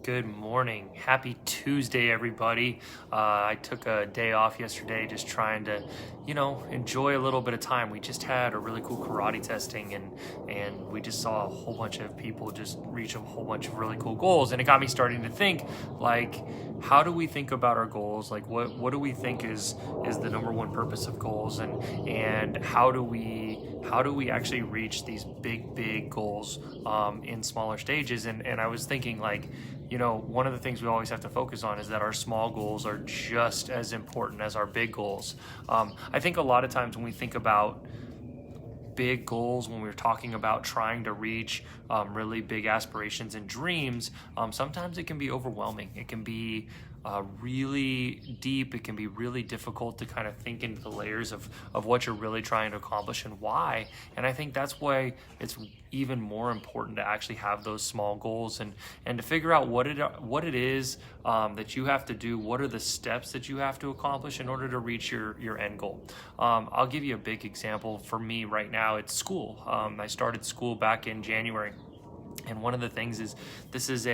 Good morning. Happy Tuesday, everybody. I took a day off yesterday just trying to, enjoy a little bit of time. We just had a really cool karate testing and we just saw a whole bunch of people just reach a whole bunch of really cool goals. And it got me starting to think, like, how do we think about our goals? Like what do we think is the number one purpose of goals, and how do we actually reach these big goals in smaller stages? And I was thinking, like, one of the things we always have to focus on is that our small goals are just as important as our big goals. I think a lot of times when we think about big goals, when we're talking about trying to reach really big aspirations and dreams, sometimes it can be overwhelming. It can be really deep. It can be really difficult to kind of think into the layers of what you're really trying to accomplish and why. And I think that's why it's even more important to actually have those small goals and to figure out what it is that you have to do. What are the steps that you have to accomplish in order to reach your end goal? I'll give you a big example. For me right now, it's school. I started school back in January. And one of the things is this is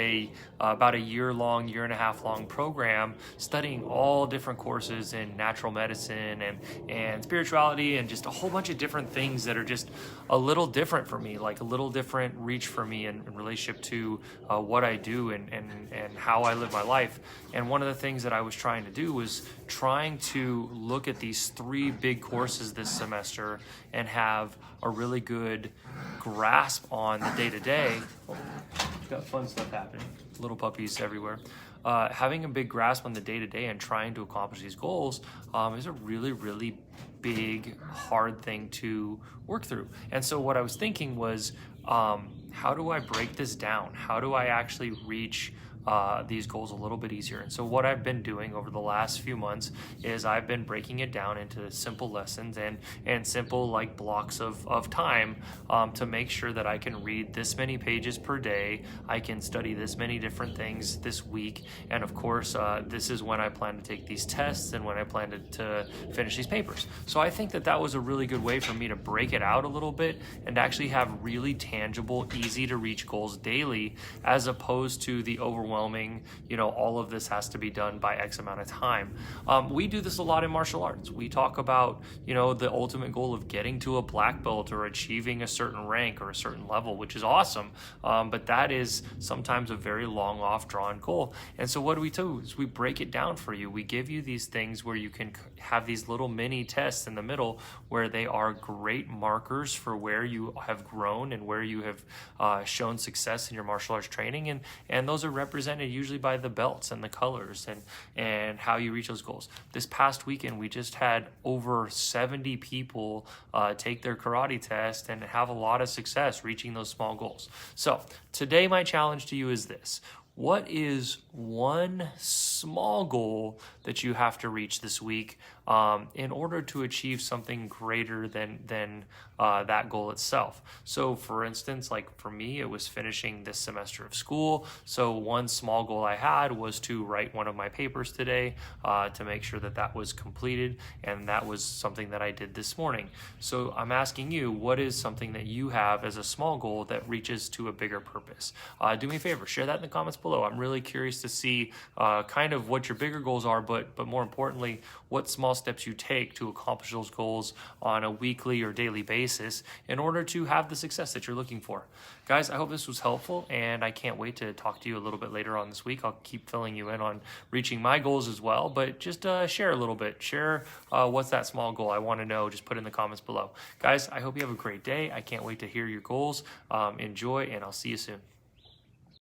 about a year and a half long program studying all different courses in natural medicine and spirituality and just a whole bunch of different things that are just a little different for me, like a little different reach for me in relationship to what I do and how I live my life. And one of the things that I was trying to do was trying to look at these three big courses this semester and have a really good grasp on the day-to-day. Got fun stuff happening. Little puppies everywhere. Having a big grasp on the day-to-day and trying to accomplish these goals is a really big, hard thing to work through. And so what I was thinking was, how do I break this down? How do I actually reach these goals a little bit easier? And so what I've been doing over the last few months is I've been breaking it down into simple lessons and simple, like, blocks of time to make sure that I can read this many pages per day. I can study this many different things this week. And of course, this is when I plan to take these tests and when I plan to finish these papers. So I think that was a really good way for me to break it out a little bit and actually have really tangible, easy to reach goals daily, as opposed to the overwhelming, all of this has to be done by X amount of time. We do this a lot in martial arts. We talk about, the ultimate goal of getting to a black belt or achieving a certain rank or a certain level, which is awesome. But that is sometimes a very long, off-drawn goal. And so what do we do is we break it down for you. We give you these things where you can have these little mini tests in the middle where they are great markers for where you have grown and where you have shown success in your martial arts training. And those are represented usually by the belts and the colors and how you reach those goals. This past weekend, we just had over 70 people take their karate test and have a lot of success reaching those small goals. So today, my challenge to you is this. What is one small goal that you have to reach this week in order to achieve something greater than that goal itself? So for instance, like for me, it was finishing this semester of school. So one small goal I had was to write one of my papers today to make sure that was completed. And that was something that I did this morning. So I'm asking you, what is something that you have as a small goal that reaches to a bigger purpose? Do me a favor, share that in the comments below. I'm really curious to see kind of what your bigger goals are, but more importantly, what small steps you take to accomplish those goals on a weekly or daily basis in order to have the success that you're looking for. Guys, I hope this was helpful, and I can't wait to talk to you a little bit later on this week. I'll keep filling you in on reaching my goals as well, but just share a little bit. Share what's that small goal. I want to know. Just put in the comments below. Guys, I hope you have a great day. I can't wait to hear your goals. Enjoy, and I'll see you soon.